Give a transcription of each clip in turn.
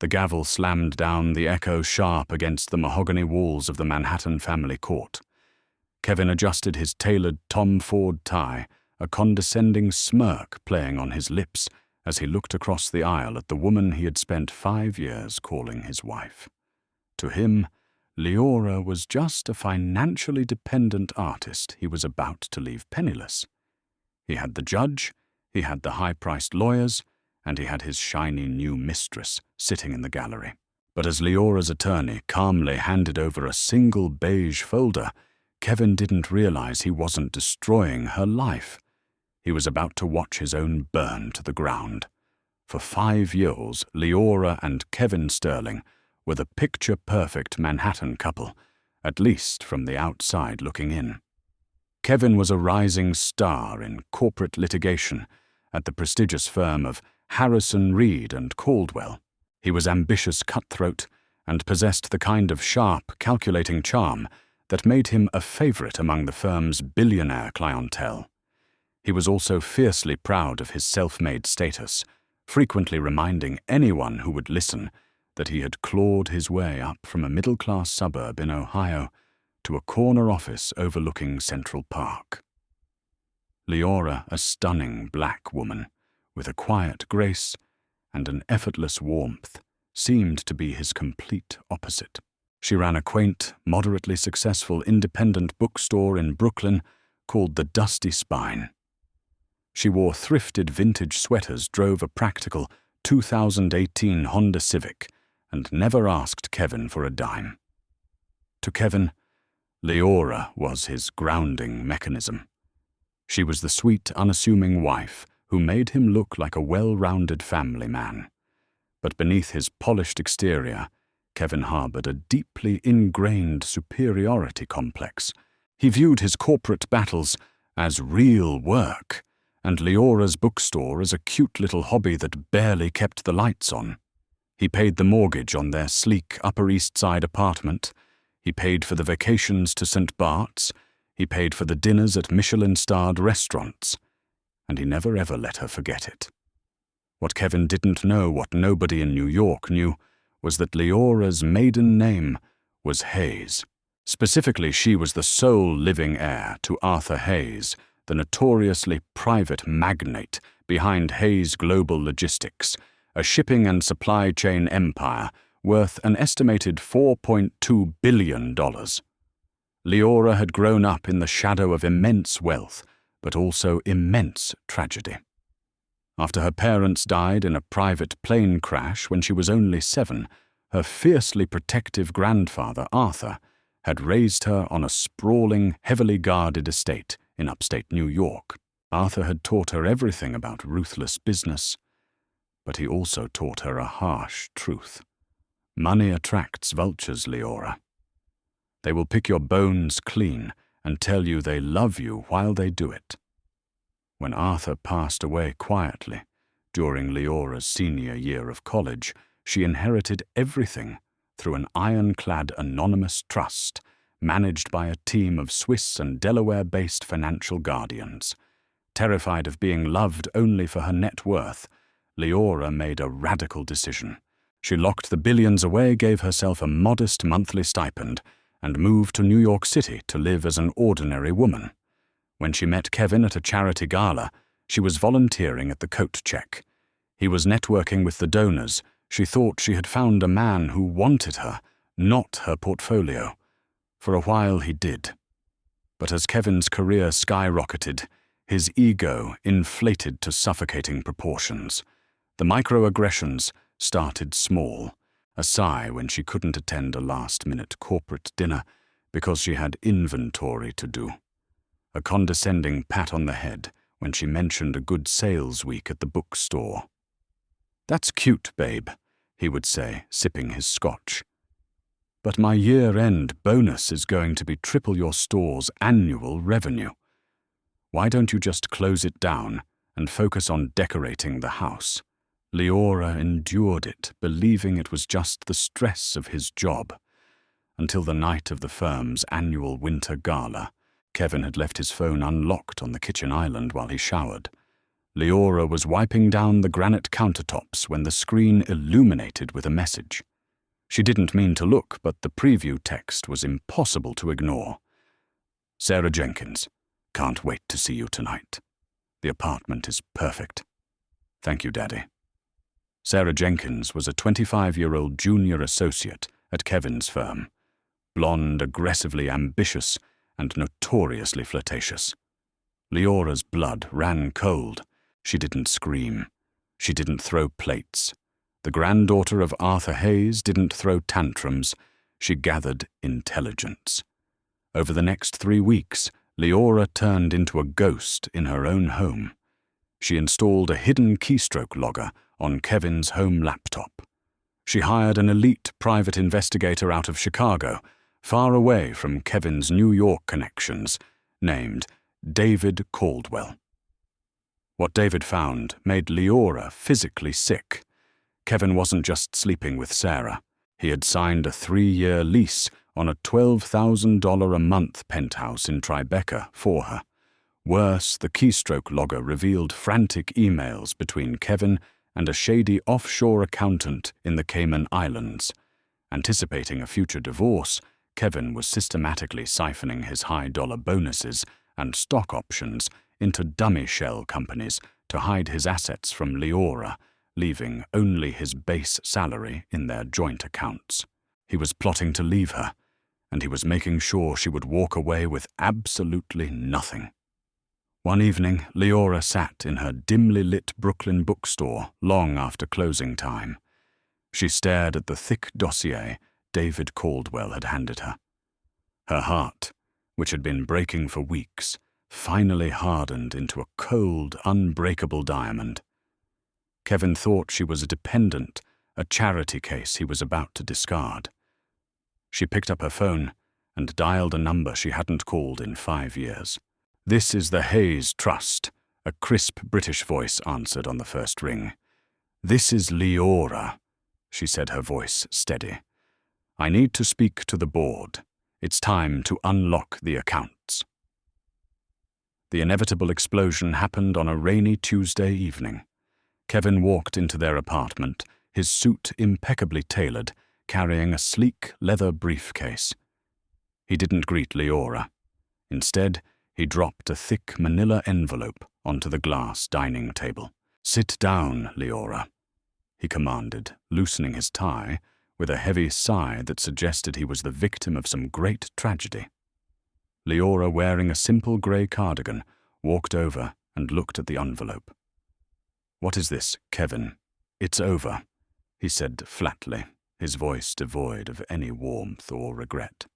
The gavel slammed down, the echo sharp against the mahogany walls of the Manhattan family court. Kevin adjusted his tailored Tom Ford tie, a condescending smirk playing on his lips as he looked across the aisle at the woman he had spent 5 years calling his wife. To him, Leora was just a financially dependent artist he was about to leave penniless. He had the judge, he had the high-priced lawyers, and he had his shiny new mistress sitting in the gallery. But as Leora's attorney calmly handed over a single beige folder, Kevin didn't realize he wasn't destroying her life. He was about to watch his own burn to the ground. For 5 years, Leora and Kevin Sterling were the picture-perfect Manhattan couple, at least from the outside looking in. Kevin was a rising star in corporate litigation at the prestigious firm of Harrison, Reed and Caldwell. He was ambitious cutthroat and possessed the kind of sharp, calculating charm that made him a favorite among the firm's billionaire clientele. He was also fiercely proud of his self-made status, frequently reminding anyone who would listen that he had clawed his way up from a middle-class suburb in Ohio to a corner office overlooking Central Park. Leora, a stunning black woman, with a quiet grace and an effortless warmth, seemed to be his complete opposite. She ran a quaint, moderately successful independent bookstore in Brooklyn called the Dusty Spine. She wore thrifted vintage sweaters, drove a practical 2018 Honda Civic, and never asked Kevin for a dime. To Kevin, Leora was his grounding mechanism. She was the sweet, unassuming wife who made him look like a well-rounded family man. But beneath his polished exterior, Kevin harbored a deeply ingrained superiority complex. He viewed his corporate battles as real work, and Leora's bookstore as a cute little hobby that barely kept the lights on. He paid the mortgage on their sleek Upper East Side apartment. He paid for the vacations to St. Bart's. He paid for the dinners at Michelin-starred restaurants. And he never ever let her forget it. What Kevin didn't know, what nobody in New York knew, was that Leora's maiden name was Hayes. Specifically, she was the sole living heir to Arthur Hayes, the notoriously private magnate behind Hayes Global Logistics, a shipping and supply chain empire worth an estimated $4.2 billion. Leora had grown up in the shadow of immense wealth, but also immense tragedy. After her parents died in a private plane crash when she was only 7, her fiercely protective grandfather, Arthur, had raised her on a sprawling, heavily guarded estate in upstate New York. Arthur had taught her everything about ruthless business, but he also taught her a harsh truth. Money attracts vultures, Leora. They will pick your bones clean and tell you they love you while they do it. When Arthur passed away quietly during Leora's senior year of college, she inherited everything through an ironclad anonymous trust managed by a team of Swiss and Delaware-based financial guardians. Terrified of being loved only for her net worth, Leora made a radical decision. She locked the billions away, gave herself a modest monthly stipend, and moved to New York City to live as an ordinary woman. When she met Kevin at a charity gala, she was volunteering at the coat check. He was networking with the donors. She thought she had found a man who wanted her, not her portfolio. For a while he did. But as Kevin's career skyrocketed, his ego inflated to suffocating proportions. The microaggressions started small, a sigh when she couldn't attend a last-minute corporate dinner because she had inventory to do. A condescending pat on the head when she mentioned a good sales week at the bookstore. "That's cute, babe," he would say, sipping his scotch. "But my year-end bonus is going to be triple your store's annual revenue. Why don't you just close it down and focus on decorating the house?" Leora endured it, believing it was just the stress of his job. Until the night of the firm's annual winter gala, Kevin had left his phone unlocked on the kitchen island while he showered. Leora was wiping down the granite countertops when the screen illuminated with a message. She didn't mean to look, but the preview text was impossible to ignore. Sarah Jenkins, can't wait to see you tonight. The apartment is perfect. Thank you, Daddy. Sarah Jenkins was a 25-year-old junior associate at Kevin's firm. Blonde, aggressively ambitious, and notoriously flirtatious. Leora's blood ran cold. She didn't scream. She didn't throw plates. The granddaughter of Arthur Hayes didn't throw tantrums. She gathered intelligence. Over the next 3 weeks, Leora turned into a ghost in her own home. She installed a hidden keystroke logger on Kevin's home laptop. She hired an elite private investigator out of Chicago, far away from Kevin's New York connections, named David Caldwell. What David found made Leora physically sick. Kevin wasn't just sleeping with Sarah. He had signed a 3-year lease on a $12,000 a month penthouse in Tribeca for her. Worse, the keystroke logger revealed frantic emails between Kevin and a shady offshore accountant in the Cayman Islands. Anticipating a future divorce, Kevin was systematically siphoning his high-dollar bonuses and stock options into dummy shell companies to hide his assets from Leora, leaving only his base salary in their joint accounts. He was plotting to leave her, and he was making sure she would walk away with absolutely nothing. One evening, Leora sat in her dimly lit Brooklyn bookstore long after closing time. She stared at the thick dossier David Caldwell had handed her. Her heart, which had been breaking for weeks, finally hardened into a cold, unbreakable diamond. Kevin thought she was a dependent, a charity case he was about to discard. She picked up her phone and dialed a number she hadn't called in 5 years. "This is the Hayes Trust," a crisp British voice answered on the first ring. "This is Leora," she said, her voice steady. "I need to speak to the board. It's time to unlock the accounts." The inevitable explosion happened on a rainy Tuesday evening. Kevin walked into their apartment, his suit impeccably tailored, carrying a sleek leather briefcase. He didn't greet Leora. Instead, he dropped a thick manila envelope onto the glass dining table. "Sit down, Leora," he commanded, loosening his tie with a heavy sigh that suggested he was the victim of some great tragedy. Leora, wearing a simple grey cardigan, walked over and looked at the envelope. "What is this, Kevin?" "It's over," he said flatly, his voice devoid of any warmth or regret.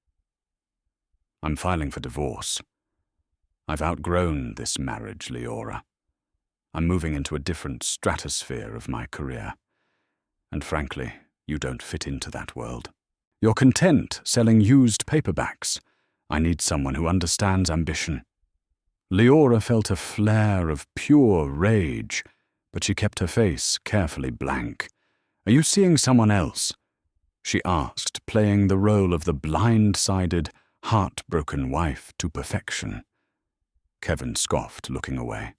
"I'm filing for divorce. I've outgrown this marriage, Leora. I'm moving into a different stratosphere of my career. And frankly, you don't fit into that world. You're content selling used paperbacks. I need someone who understands ambition." Leora felt a flare of pure rage, but she kept her face carefully blank. "Are you seeing someone else?" she asked, playing the role of the blind-sided, heartbroken wife to perfection. Kevin scoffed, looking away.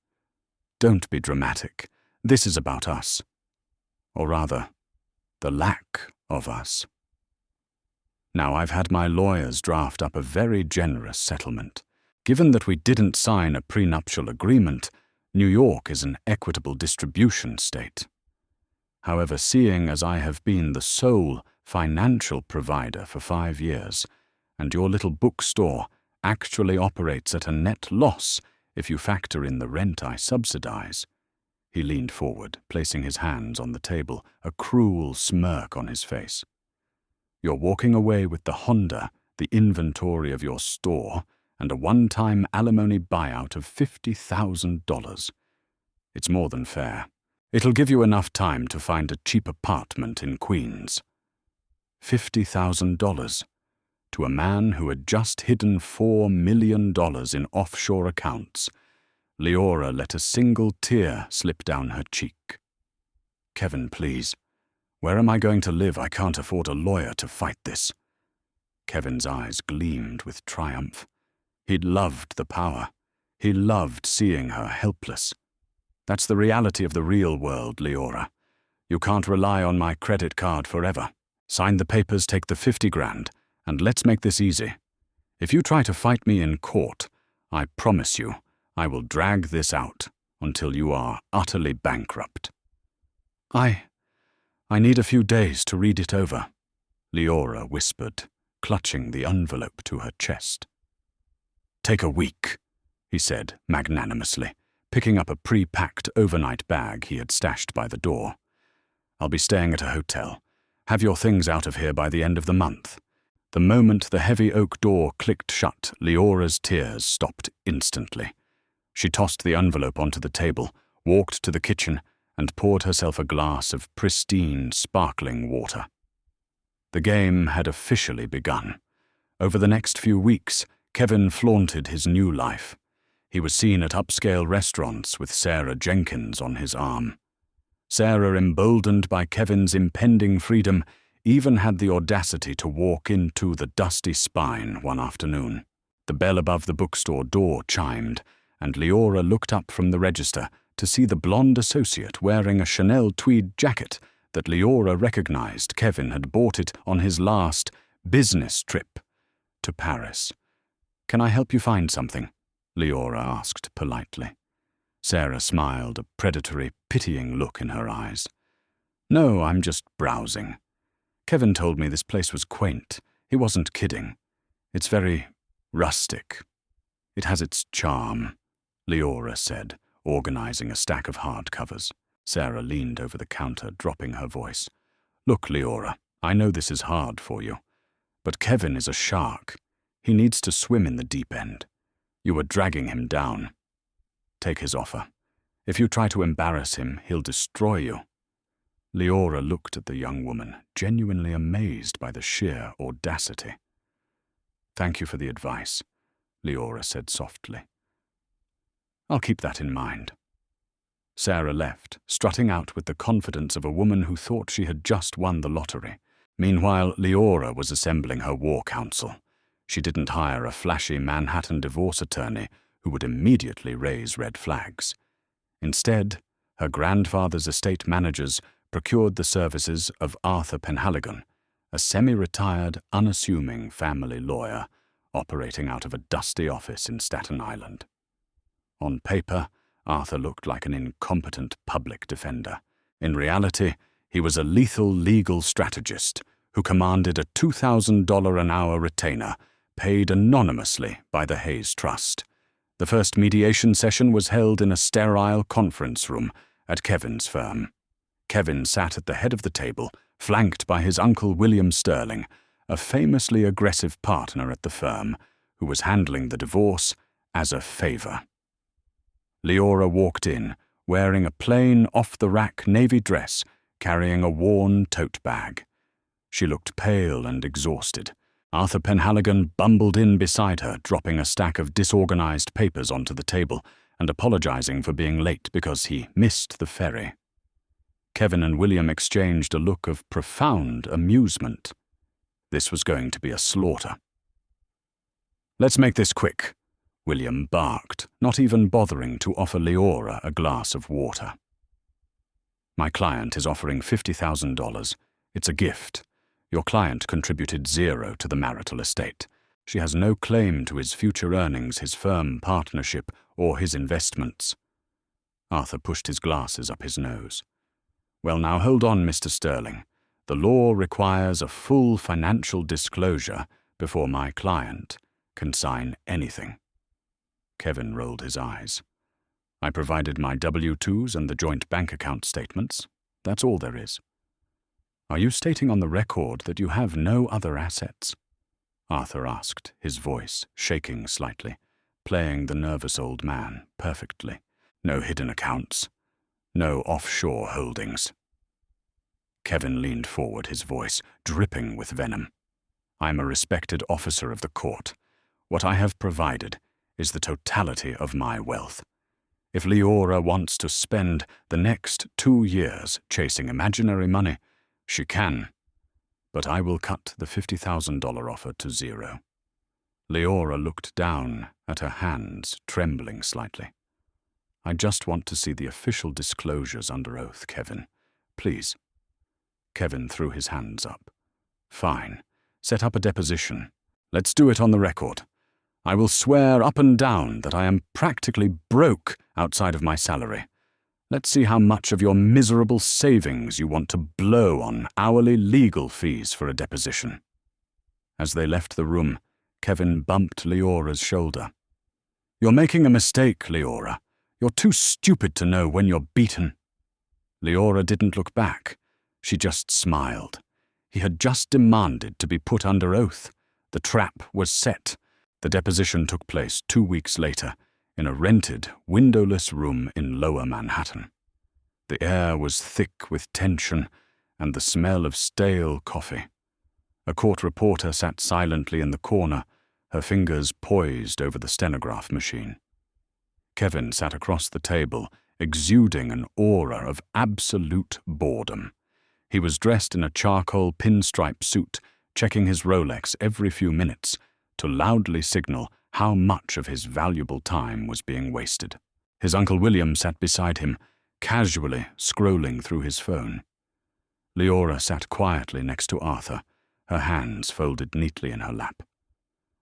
"Don't be dramatic. This is about us. Or rather, the lack of us. Now, I've had my lawyers draft up a very generous settlement. Given that we didn't sign a prenuptial agreement, New York is an equitable distribution state. However, seeing as I have been the sole financial provider for 5 years, and your little bookstore actually operates at a net loss if you factor in the rent I subsidize," he leaned forward, placing his hands on the table, a cruel smirk on his face. "You're walking away with the Honda, the inventory of your store, and a one-time alimony buyout of $50,000. It's more than fair. It'll give you enough time to find a cheap apartment in Queens." $50,000 to a man who had just hidden $4 million in offshore accounts. Leora let a single tear slip down her cheek. "Kevin, please. Where am I going to live? I can't afford a lawyer to fight this." Kevin's eyes gleamed with triumph. He'd loved the power. He loved seeing her helpless. That's the reality of the real world, Leora. You can't rely on my credit card forever. Sign the papers, take the 50 grand, and let's make this easy. If you try to fight me in court, I promise you, I will drag this out until you are utterly bankrupt. I need a few days to read it over, Leora whispered, clutching the envelope to her chest. Take a week, he said magnanimously, picking up a pre-packed overnight bag he had stashed by the door. I'll be staying at a hotel. Have your things out of here by the end of the month. The moment the heavy oak door clicked shut, Leora's tears stopped instantly. She tossed the envelope onto the table, walked to the kitchen, and poured herself a glass of pristine, sparkling water. The game had officially begun. Over the next few weeks, Kevin flaunted his new life. He was seen at upscale restaurants with Sarah Jenkins on his arm. Sarah, emboldened by Kevin's impending freedom, even had the audacity to walk into the Dusty Spine one afternoon. The bell above the bookstore door chimed, and Leora looked up from the register to see the blonde associate wearing a Chanel tweed jacket that Leora recognized Kevin had bought it on his last business trip to Paris. "Can I help you find something?" Leora asked politely. Sarah smiled, a predatory, pitying look in her eyes. "No, I'm just browsing. Kevin told me this place was quaint. He wasn't kidding. It's very rustic. It has its charm," Leora said, organizing a stack of hardcovers. Sarah leaned over the counter, dropping her voice. "Look, Leora, I know this is hard for you, but Kevin is a shark. He needs to swim in the deep end. You are dragging him down. Take his offer. If you try to embarrass him, he'll destroy you." Leora looked at the young woman, genuinely amazed by the sheer audacity. "Thank you for the advice," Leora said softly. "I'll keep that in mind." Sarah left, strutting out with the confidence of a woman who thought she had just won the lottery. Meanwhile, Leora was assembling her war council. She didn't hire a flashy Manhattan divorce attorney who would immediately raise red flags. Instead, her grandfather's estate managers procured the services of Arthur Penhaligon, a semi-retired, unassuming family lawyer operating out of a dusty office in Staten Island. On paper, Arthur looked like an incompetent public defender. In reality, he was a lethal legal strategist who commanded a $2,000 an hour retainer paid anonymously by the Hayes Trust. The first mediation session was held in a sterile conference room at Kevin's firm. Kevin sat at the head of the table, flanked by his uncle William Sterling, a famously aggressive partner at the firm, who was handling the divorce as a favor. Leora walked in, wearing a plain, off-the-rack navy dress, carrying a worn tote bag. She looked pale and exhausted. Arthur Penhaligon bumbled in beside her, dropping a stack of disorganized papers onto the table and apologizing for being late because he missed the ferry. Kevin and William exchanged a look of profound amusement. This was going to be a slaughter. "Let's make this quick," William barked, not even bothering to offer Leora a glass of water. "My client is offering $50,000. It's a gift. Your client contributed $0 to the marital estate. She has no claim to his future earnings, his firm partnership, or his investments." Arthur pushed his glasses up his nose. "Well, now hold on, Mr. Sterling. The law requires a full financial disclosure before my client can sign anything." Kevin rolled his eyes. "I provided my W-2s and the joint bank account statements. That's all there is." "Are you stating on the record that you have no other assets?" Arthur asked, his voice shaking slightly, playing the nervous old man perfectly. "No hidden accounts. No offshore holdings." Kevin leaned forward, his voice dripping with venom. "I'm a respected officer of the court. What I have provided is the totality of my wealth. If Leora wants to spend the next 2 years chasing imaginary money, she can, but I will cut the $50,000 offer to $0. Leora looked down at her hands, trembling slightly. I just want to see the official disclosures under oath, Kevin. Please. Kevin threw his hands up. Fine. Set up a deposition. Let's do it on the record. I will swear up and down that I am practically broke outside of my salary. Let's see how much of your miserable savings you want to blow on hourly legal fees for a deposition. As they left the room, Kevin bumped Leora's shoulder. You're making a mistake, Leora. You're too stupid to know when you're beaten. Leora didn't look back. She just smiled. He had just demanded to be put under oath. The trap was set. The deposition took place 2 weeks later, in a rented, windowless room in Lower Manhattan. The air was thick with tension and the smell of stale coffee. A court reporter sat silently in the corner, her fingers poised over the stenograph machine. Kevin sat across the table, exuding an aura of absolute boredom. He was dressed in a charcoal pinstripe suit, checking his Rolex every few minutes to loudly signal how much of his valuable time was being wasted. His Uncle William sat beside him, casually scrolling through his phone. Leora sat quietly next to Arthur, her hands folded neatly in her lap.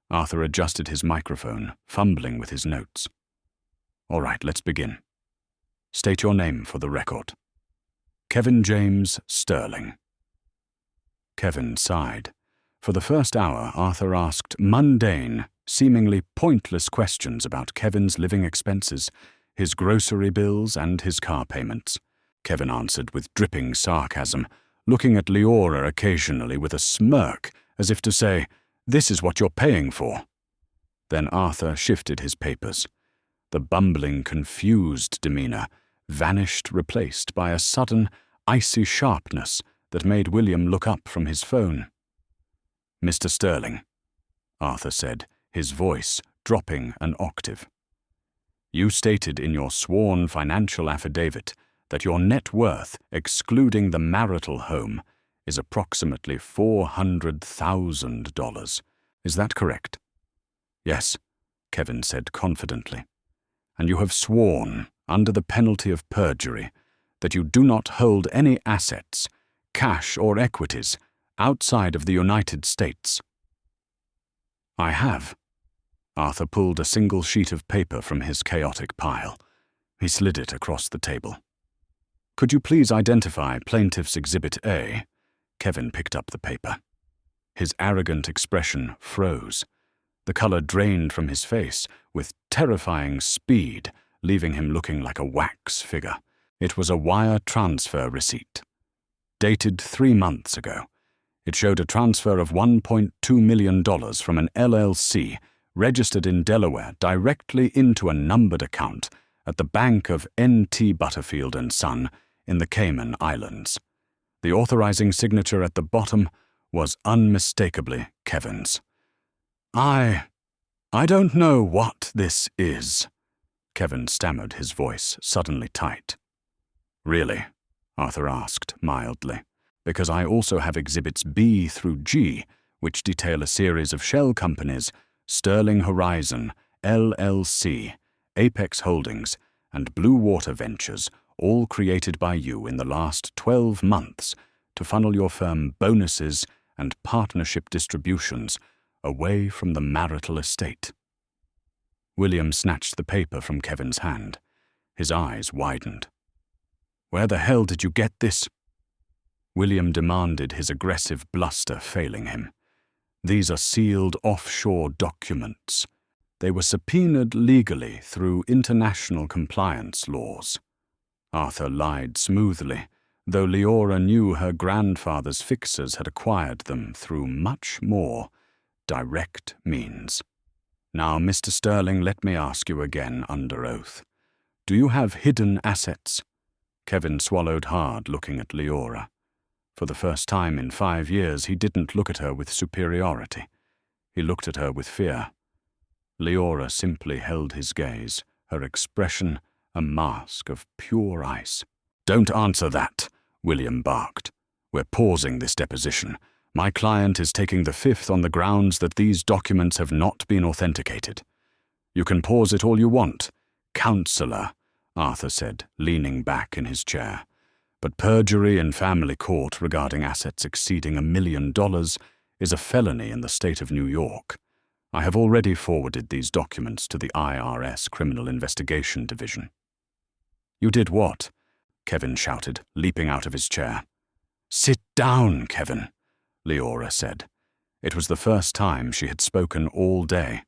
Arthur adjusted his microphone, fumbling with his notes. All right, let's begin. State your name for the record. Kevin James Sterling. Kevin sighed. For the first hour, Arthur asked mundane, seemingly pointless questions about Kevin's living expenses, his grocery bills, and his car payments. Kevin answered with dripping sarcasm, looking at Leora occasionally with a smirk, as if to say, "This is what you're paying for." Then Arthur shifted his papers. The bumbling, confused demeanor vanished, replaced by a sudden, icy sharpness that made William look up from his phone. "Mr. Sterling," Arthur said, his voice dropping an octave. "You stated in your sworn financial affidavit that your net worth, excluding the marital home, is approximately $400,000. Is that correct?" "Yes," Kevin said confidently. "And you have sworn, under the penalty of perjury, that you do not hold any assets, cash or equities, outside of the United States." "I have." Arthur pulled a single sheet of paper from his chaotic pile. He slid it across the table. "Could you please identify Plaintiff's Exhibit A?" Kevin picked up the paper. His arrogant expression froze. The color drained from his face with terrifying speed, leaving him looking like a wax figure. It was a wire transfer receipt. Dated 3 months ago. It showed a transfer of $1.2 million from an LLC registered in Delaware directly into a numbered account at the bank of N.T. Butterfield & Son in the Cayman Islands. The authorizing signature at the bottom was unmistakably Kevin's. I don't know what this is," Kevin stammered, his voice suddenly tight. "Really?" Arthur asked mildly. "Because I also have Exhibits B through G, which detail a series of shell companies, Sterling Horizon, LLC, Apex Holdings, and Blue Water Ventures, all created by you in the last 12 months to funnel your firm bonuses and partnership distributions away from the marital estate." William snatched the paper from Kevin's hand. His eyes widened. "Where the hell did you get this?" William demanded, his aggressive bluster failing him. "These are sealed offshore documents. They were subpoenaed legally through international compliance laws." Arthur lied smoothly, though Leora knew her grandfather's fixers had acquired them through much more direct means. "Now, Mr. Sterling, let me ask you again under oath. Do you have hidden assets?" Kevin swallowed hard, looking at Leora. For the first time in 5 years, he didn't look at her with superiority. He looked at her with fear. Leora simply held his gaze, her expression a mask of pure ice. "Don't answer that," William barked. "We're pausing this deposition. My client is taking the fifth on the grounds that these documents have not been authenticated. You can pause it all you want. Counselor, Arthur said, leaning back in his chair. But perjury in family court regarding assets exceeding $1 million is a felony in the state of New York. I have already forwarded these documents to the IRS Criminal Investigation Division. You did what? Kevin shouted, leaping out of his chair. Sit down, Kevin, Leora said. It was the first time she had spoken all day.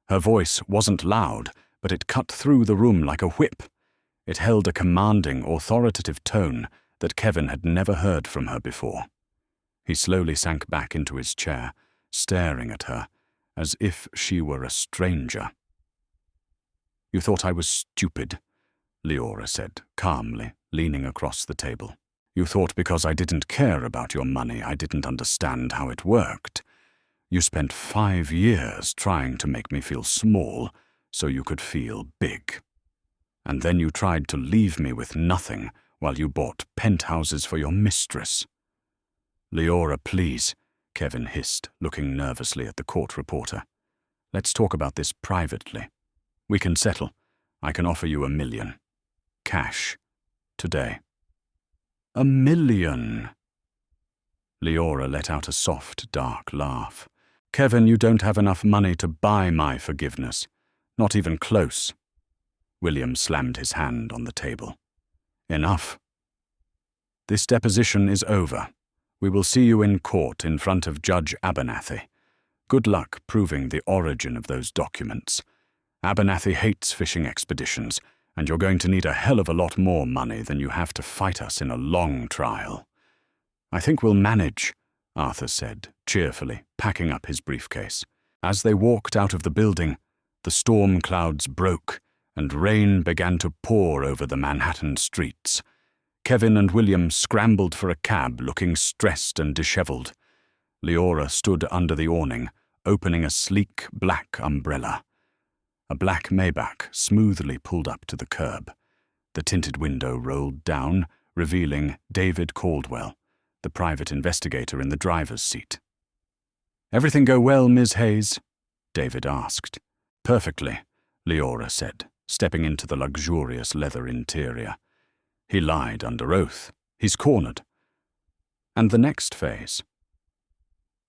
Her voice wasn't loud, but it cut through the room like a whip. It held a commanding, authoritative tone that Kevin had never heard from her before. He slowly sank back into his chair, staring at her, as if she were a stranger. You thought I was stupid, Leora said, calmly, leaning across the table. You thought because I didn't care about your money, I didn't understand how it worked. You spent 5 years trying to make me feel small so you could feel big. And then you tried to leave me with nothing while you bought penthouses for your mistress. Leora, please, Kevin hissed, looking nervously at the court reporter. Let's talk about this privately. We can settle. I can offer you $1 million. Cash. Today. $1 million. Leora let out a soft, dark laugh. Kevin, you don't have enough money to buy my forgiveness. Not even close. William slammed his hand on the table. Enough. This deposition is over. We will see you in court in front of Judge Abernathy. Good luck proving the origin of those documents. Abernathy hates fishing expeditions, and you're going to need a hell of a lot more money than you have to fight us in a long trial. I think we'll manage, Arthur said, cheerfully, packing up his briefcase. As they walked out of the building, the storm clouds broke, and rain began to pour over the Manhattan streets. Kevin and William scrambled for a cab, looking stressed and disheveled. Leora stood under the awning, opening a sleek black umbrella. A black Maybach smoothly pulled up to the curb. The tinted window rolled down, revealing David Caldwell, the private investigator in the driver's seat. Everything go well, Ms. Hayes? David asked. Perfectly, Leora said, stepping into the luxurious leather interior. He lied under oath. He's cornered. And the next phase?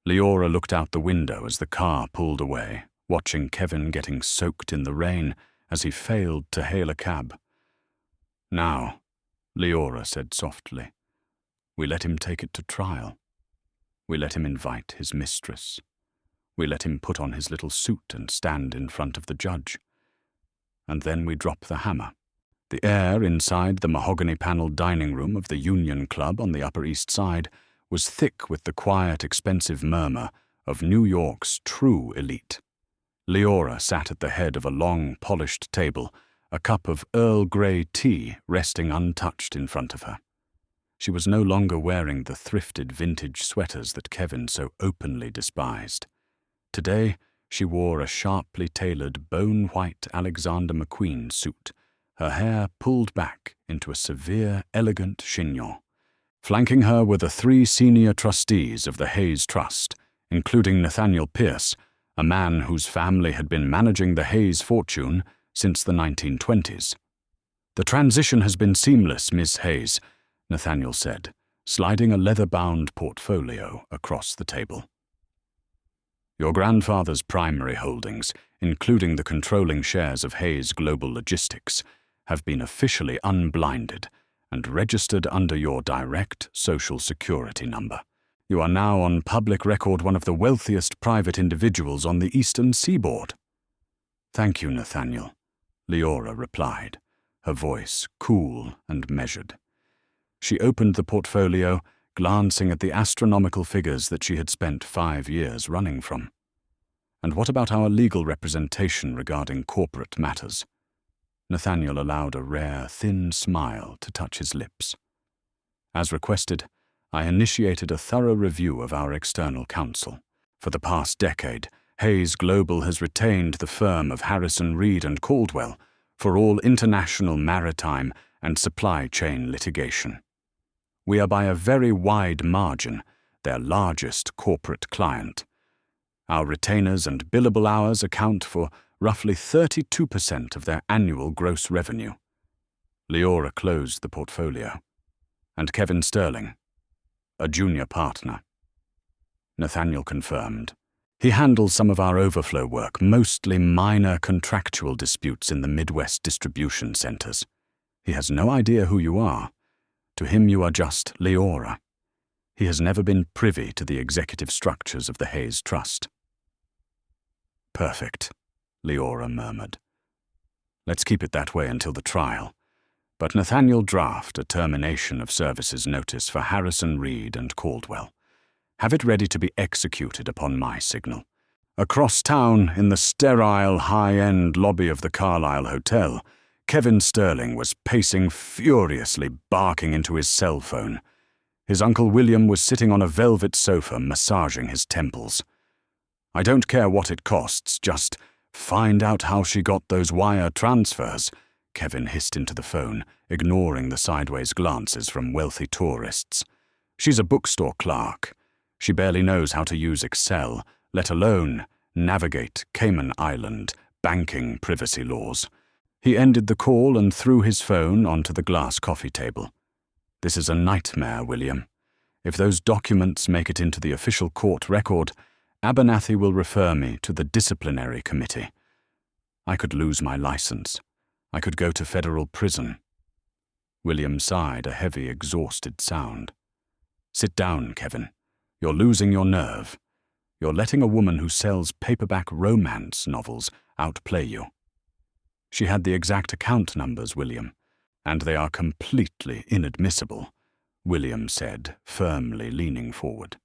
Leora looked out the window as the car pulled away, watching Kevin getting soaked in the rain as he failed to hail a cab. Now, Leora said softly, we let him take it to trial. We let him invite his mistress. We let him put on his little suit and stand in front of the judge. And then we drop the hammer. The air inside the mahogany-paneled dining room of the Union Club on the Upper East Side was thick with the quiet, expensive murmur of New York's true elite. Leora sat at the head of a long, polished table, a cup of Earl Grey tea resting untouched in front of her. She was no longer wearing the thrifted vintage sweaters that Kevin so openly despised. Today, she wore a sharply tailored, bone-white Alexander McQueen suit, her hair pulled back into a severe, elegant chignon. Flanking her were the 3 senior trustees of the Hayes Trust, including Nathaniel Pierce, a man whose family had been managing the Hayes fortune since the 1920s. The transition has been seamless, Miss Hayes, Nathaniel said, sliding a leather-bound portfolio across the table. Your grandfather's primary holdings, including the controlling shares of Hayes Global Logistics, have been officially unblinded and registered under your direct Social Security number. You are now on public record one of the wealthiest private individuals on the Eastern Seaboard. Thank you, Nathaniel, Leora replied, her voice cool and measured. She opened the portfolio, glancing at the astronomical figures that she had spent 5 years running from. And what about our legal representation regarding corporate matters? Nathaniel allowed a rare, thin smile to touch his lips. As requested, I initiated a thorough review of our external counsel. For the past decade, Hayes Global has retained the firm of Harrison, Reed and Caldwell for all international maritime and supply chain litigation. We are by a very wide margin their largest corporate client. Our retainers and billable hours account for roughly 32% of their annual gross revenue. Leora closed the portfolio. And Kevin Sterling, a junior partner. Nathaniel confirmed. He handles some of our overflow work, mostly minor contractual disputes in the Midwest distribution centers. He has no idea who you are. To him you are just Leora. He has never been privy to the executive structures of the Hayes Trust. Perfect, Leora murmured. Let's keep it that way until the trial. But Nathaniel draft a termination of services notice for Harrison, Reed, and Caldwell. Have it ready to be executed upon my signal. Across town, in the sterile, high-end lobby of the Carlisle Hotel, Kevin Sterling was pacing furiously, barking into his cell phone. His Uncle William was sitting on a velvet sofa, massaging his temples. I don't care what it costs, just find out how she got those wire transfers, Kevin hissed into the phone, ignoring the sideways glances from wealthy tourists. She's a bookstore clerk. She barely knows how to use Excel, let alone navigate Cayman Island banking privacy laws. He ended the call and threw his phone onto the glass coffee table. This is a nightmare, William. If those documents make it into the official court record, Abernathy will refer me to the disciplinary committee. I could lose my license. I could go to federal prison. William sighed, a heavy, exhausted sound. Sit down, Kevin. You're losing your nerve. You're letting a woman who sells paperback romance novels outplay you. She had the exact account numbers, William, and they are completely inadmissible, William said, firmly leaning forward.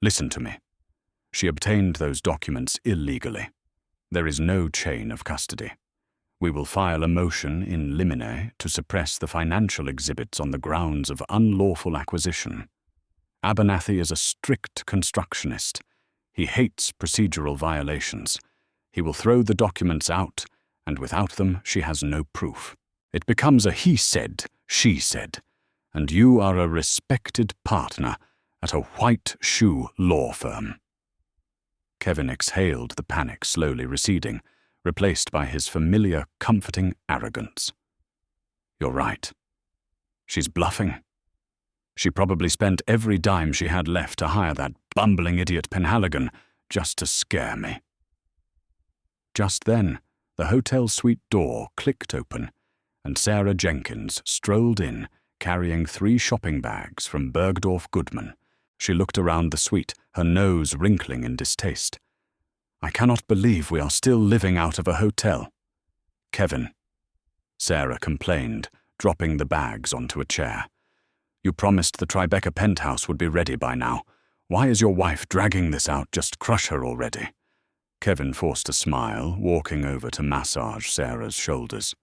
Listen to me. She obtained those documents illegally. There is no chain of custody. We will file a motion in limine to suppress the financial exhibits on the grounds of unlawful acquisition. Abernathy is a strict constructionist. He hates procedural violations. He will throw the documents out, and without them she has no proof. It becomes a he said, she said, and you are a respected partner at a white shoe law firm. Kevin exhaled, the panic slowly receding, replaced by his familiar, comforting arrogance. You're right. She's bluffing. She probably spent every dime she had left to hire that bumbling idiot Penhaligon just to scare me. Just then, the hotel suite door clicked open, and Sarah Jenkins strolled in, carrying 3 shopping bags from Bergdorf Goodman. She looked around the suite, her nose wrinkling in distaste. I cannot believe we are still living out of a hotel. Kevin, Sarah complained, dropping the bags onto a chair. You promised the Tribeca penthouse would be ready by now. Why is your wife dragging this out? Just crush her already. Kevin forced a smile, walking over to massage Sarah's shoulders.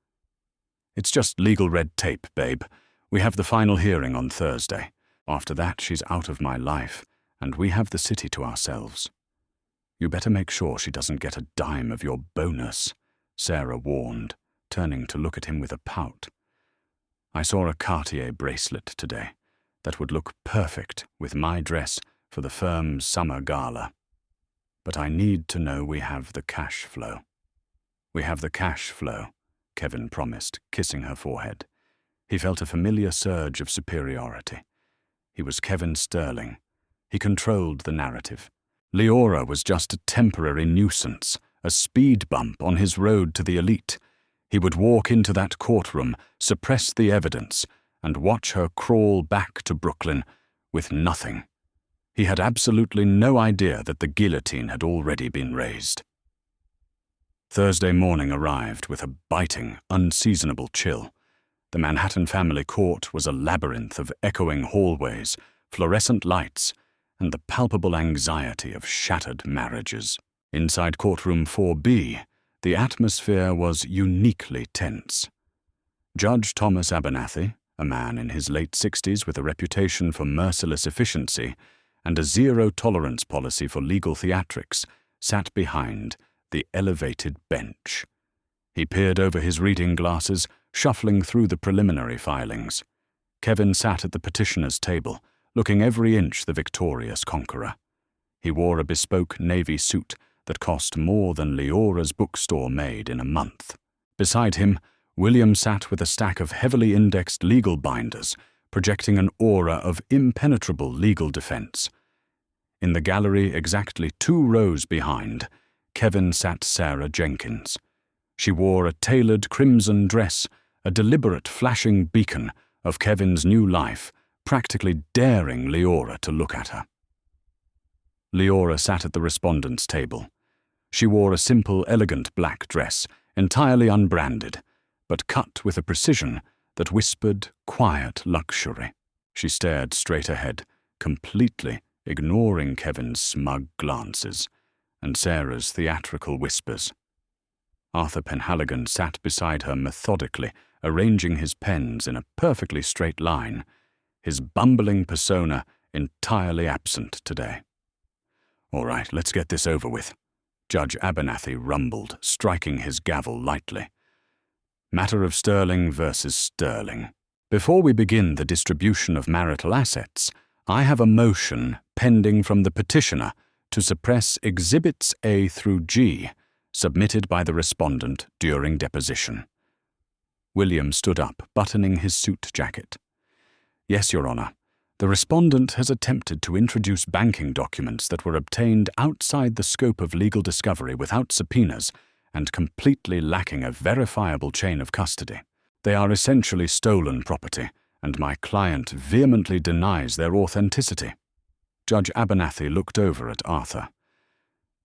It's just legal red tape, babe. We have the final hearing on Thursday. After that, she's out of my life, and we have the city to ourselves. You better make sure she doesn't get a dime of your bonus, Sarah warned, turning to look at him with a pout. I saw a Cartier bracelet today that would look perfect with my dress for the firm's summer gala. But I need to know we have the cash flow. We have the cash flow, Kevin promised, kissing her forehead. He felt a familiar surge of superiority. He was Kevin Sterling. He controlled the narrative. Leora was just a temporary nuisance, a speed bump on his road to the elite. He would walk into that courtroom, suppress the evidence, and watch her crawl back to Brooklyn with nothing. He had absolutely no idea that the guillotine had already been raised. Thursday morning arrived with a biting, unseasonable chill. The Manhattan family court was a labyrinth of echoing hallways, fluorescent lights, and the palpable anxiety of shattered marriages. Inside courtroom 4B, the atmosphere was uniquely tense. Judge Thomas Abernathy, a man in his late 60s with a reputation for merciless efficiency and a zero-tolerance policy for legal theatrics, sat behind the elevated bench. He peered over his reading glasses, shuffling through the preliminary filings. Kevin sat at the petitioner's table, looking every inch the victorious conqueror. He wore a bespoke navy suit that cost more than Leora's bookstore made in a month. Beside him, William sat with a stack of heavily indexed legal binders, projecting an aura of impenetrable legal defense. In the gallery exactly 2 rows behind, Kevin sat Sarah Jenkins. She wore a tailored crimson dress, a deliberate flashing beacon of Kevin's new life, practically daring Leora to look at her. Leora sat at the respondent's table. She wore a simple, elegant black dress, entirely unbranded, but cut with a precision that whispered quiet luxury. She stared straight ahead, completely ignoring Kevin's smug glances and Sarah's theatrical whispers. Arthur Penhaligon sat beside her methodically, arranging his pens in a perfectly straight line, his bumbling persona entirely absent today. "All right, let's get this over with," Judge Abernathy rumbled, striking his gavel lightly. "Matter of Sterling versus Sterling. Before we begin the distribution of marital assets, I have a motion pending from the petitioner to suppress Exhibits A through G, submitted by the respondent during deposition." William stood up, buttoning his suit jacket. "Yes, Your Honor. The respondent has attempted to introduce banking documents that were obtained outside the scope of legal discovery without subpoenas and completely lacking a verifiable chain of custody. They are essentially stolen property, and my client vehemently denies their authenticity." Judge Abernathy looked over at Arthur.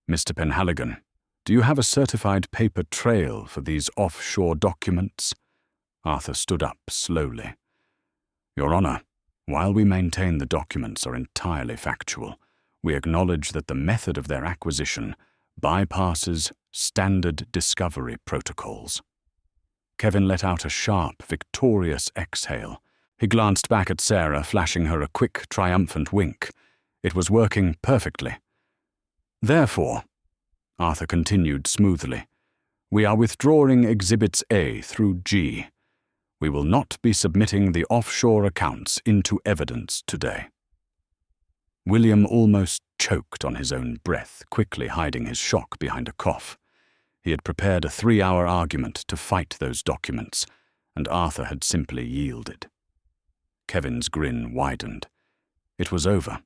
"Mr. Penhaligon, do you have a certified paper trail for these offshore documents?" Arthur stood up slowly. "Your Honor, while we maintain the documents are entirely factual, we acknowledge that the method of their acquisition bypasses standard discovery protocols." Kevin let out a sharp, victorious exhale. He glanced back at Sarah, flashing her a quick, triumphant wink. It was working perfectly. "Therefore," Arthur continued smoothly, "we are withdrawing Exhibits A through G. We will not be submitting the offshore accounts into evidence today." William almost choked on his own breath, quickly hiding his shock behind a cough. He had prepared a 3-hour argument to fight those documents, and Arthur had simply yielded. Kevin's grin widened. It was over.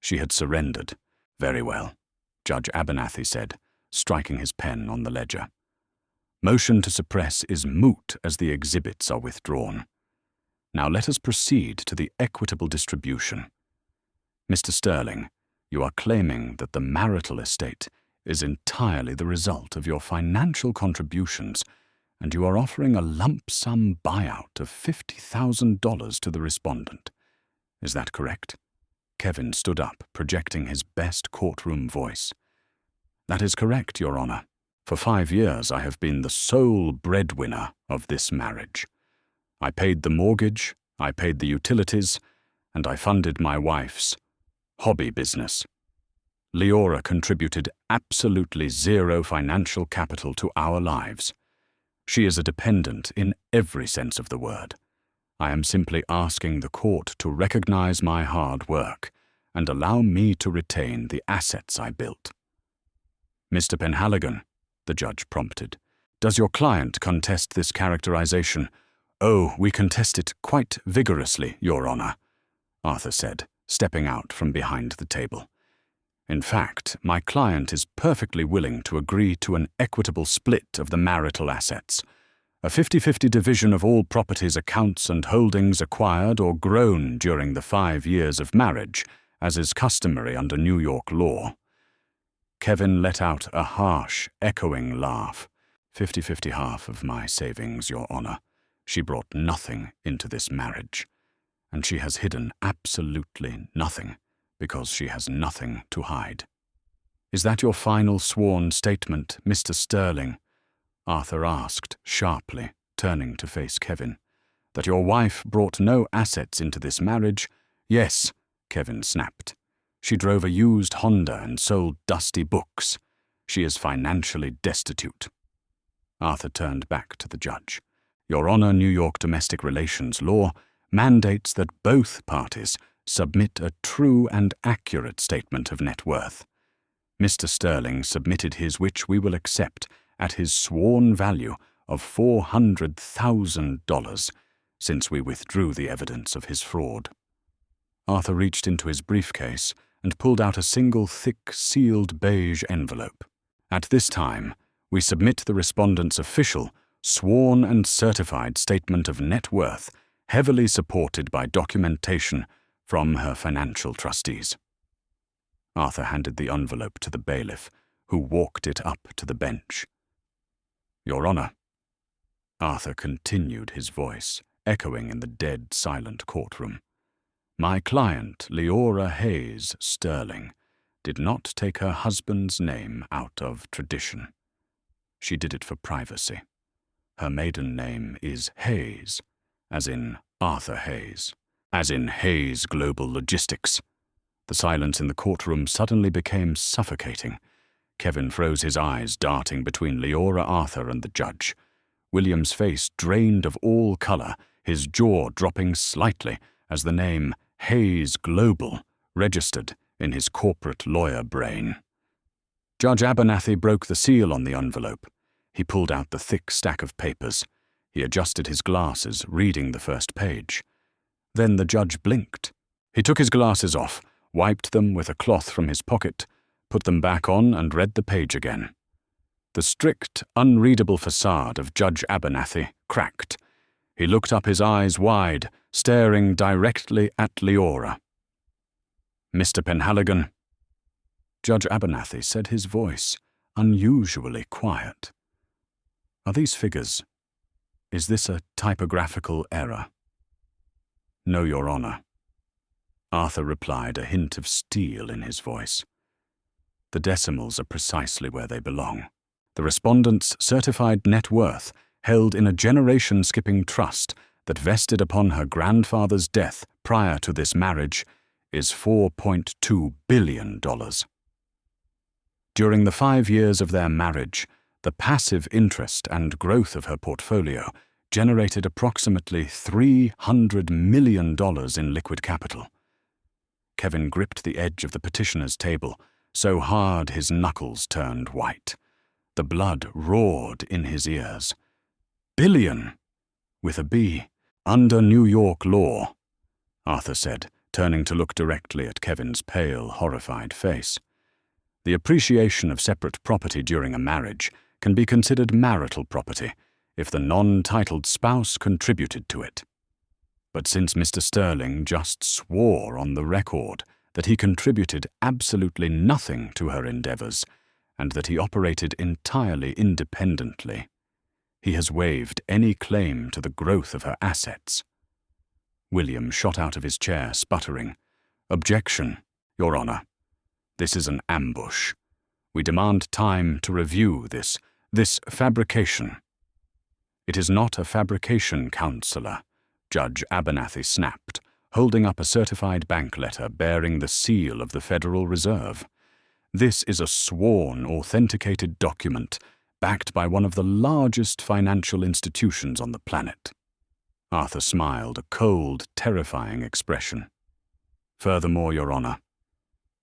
She had surrendered. "Very well," Judge Abernathy said, striking his pen on the ledger. "Motion to suppress is moot as the exhibits are withdrawn. Now let us proceed to the equitable distribution. Mr. Sterling, you are claiming that the marital estate is entirely the result of your financial contributions, and you are offering a lump sum buyout of $50,000 to the respondent. Is that correct?" Kevin stood up, projecting his best courtroom voice. "That is correct, Your Honor. For 5 years I have been the sole breadwinner of this marriage. I paid the mortgage, I paid the utilities, and I funded my wife's hobby business. Leora contributed absolutely zero financial capital to our lives. She is a dependent in every sense of the word. I am simply asking the court to recognize my hard work and allow me to retain the assets I built." "Mr. Penhaligon," the judge prompted, "does your client contest this characterization?" "Oh, we contest it quite vigorously, Your Honor," Arthur said, stepping out from behind the table. "In fact, my client is perfectly willing to agree to an equitable split of the marital assets, a 50-50 division of all properties, accounts, and holdings acquired or grown during the 5 years of marriage, as is customary under New York law." Kevin let out a harsh, echoing laugh. 50-50 half of my savings, Your Honor. She brought nothing into this marriage, and she has hidden absolutely nothing, because she has nothing to hide. "Is that your final sworn statement, Mr. Sterling?" Arthur asked sharply, turning to face Kevin. "That your wife brought no assets into this marriage?" "Yes," Kevin snapped. "She drove a used Honda and sold dusty books. She is financially destitute." Arthur turned back to the judge. "Your Honor, New York domestic relations law mandates that both parties submit a true and accurate statement of net worth. Mr. Sterling submitted his, which we will accept at his sworn value of $400,000 since we withdrew the evidence of his fraud. Arthur reached into his briefcase and pulled out a single thick, sealed beige envelope. At this time, we submit the respondent's official, sworn and certified statement of net worth, heavily supported by documentation from her financial trustees. Arthur handed the envelope to the bailiff, who walked it up to the bench. Your Honor. Arthur continued, his voice echoing in the dead, silent courtroom. My client, Leora Hayes Sterling, did not take her husband's name out of tradition. She did it for privacy. Her maiden name is Hayes, as in Arthur Hayes, as in Hayes Global Logistics. The silence in the courtroom suddenly became suffocating. Kevin froze his eyes, darting between Leora, Arthur, and the judge. William's face drained of all color, his jaw dropping slightly as the name Hayes Global registered in his corporate lawyer brain. Judge Abernathy broke the seal on the envelope. He pulled out the thick stack of papers. He adjusted his glasses, reading the first page. Then the judge blinked. He took his glasses off, wiped them with a cloth from his pocket, put them back on, and read the page again. The strict, unreadable facade of Judge Abernathy cracked. He looked up, his eyes wide, staring directly at Leora. Mr. Penhaligon. Judge Abernathy said, his voice unusually quiet. Are these figures? Is this a typographical error? No, Your Honor. Arthur replied, a hint of steel in his voice. The decimals are precisely where they belong. The respondent's certified net worth, held in a generation-skipping trust that vested upon her grandfather's death prior to this marriage, is $4.2 billion. During the 5 years of their marriage, the passive interest and growth of her portfolio generated approximately $300 million in liquid capital. Kevin gripped the edge of the petitioner's table so hard his knuckles turned white. The blood roared in his ears. Billion, with a B, under New York law, Arthur said, turning to look directly at Kevin's pale, horrified face. The appreciation of separate property during a marriage can be considered marital property if the non-titled spouse contributed to it. But since Mr. Sterling just swore on the record that he contributed absolutely nothing to her endeavors and that he operated entirely independently, he has waived any claim to the growth of her assets. William shot out of his chair, sputtering. Objection, Your Honor. This is an ambush. We demand time to review this fabrication. It is not a fabrication, Counselor, Judge Abernathy snapped, holding up a certified bank letter bearing the seal of the Federal Reserve. This is a sworn, authenticated document backed by one of the largest financial institutions on the planet. Arthur smiled, a cold, terrifying expression. Furthermore, Your Honor,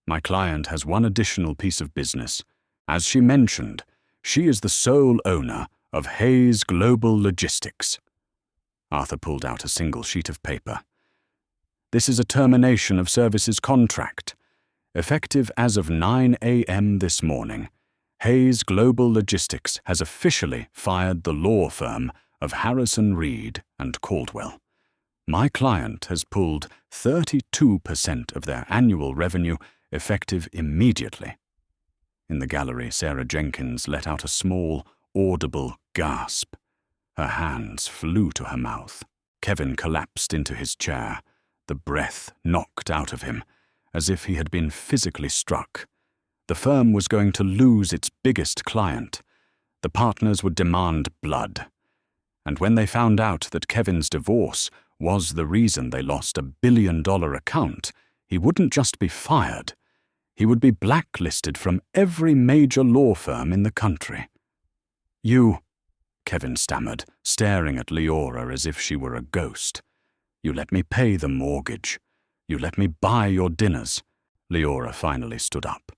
my client has one additional piece of business. As she mentioned, she is the sole owner of Hayes Global Logistics. Arthur pulled out a single sheet of paper. This is a termination of services contract. Effective as of 9 a.m. this morning, Hayes Global Logistics has officially fired the law firm of Harrison Reed and Caldwell. My client has pulled 32% of their annual revenue effective immediately. In the gallery, Sarah Jenkins let out a small, audible gasp. Her hands flew to her mouth. Kevin collapsed into his chair, the breath knocked out of him, as if he had been physically struck. The firm was going to lose its biggest client. The partners would demand blood. And when they found out that Kevin's divorce was the reason they lost a $1 billion account, he wouldn't just be fired. He would be blacklisted from every major law firm in the country. You, Kevin stammered, staring at Leora as if she were a ghost. You let me pay the mortgage. You let me buy your dinners. Leora finally stood up.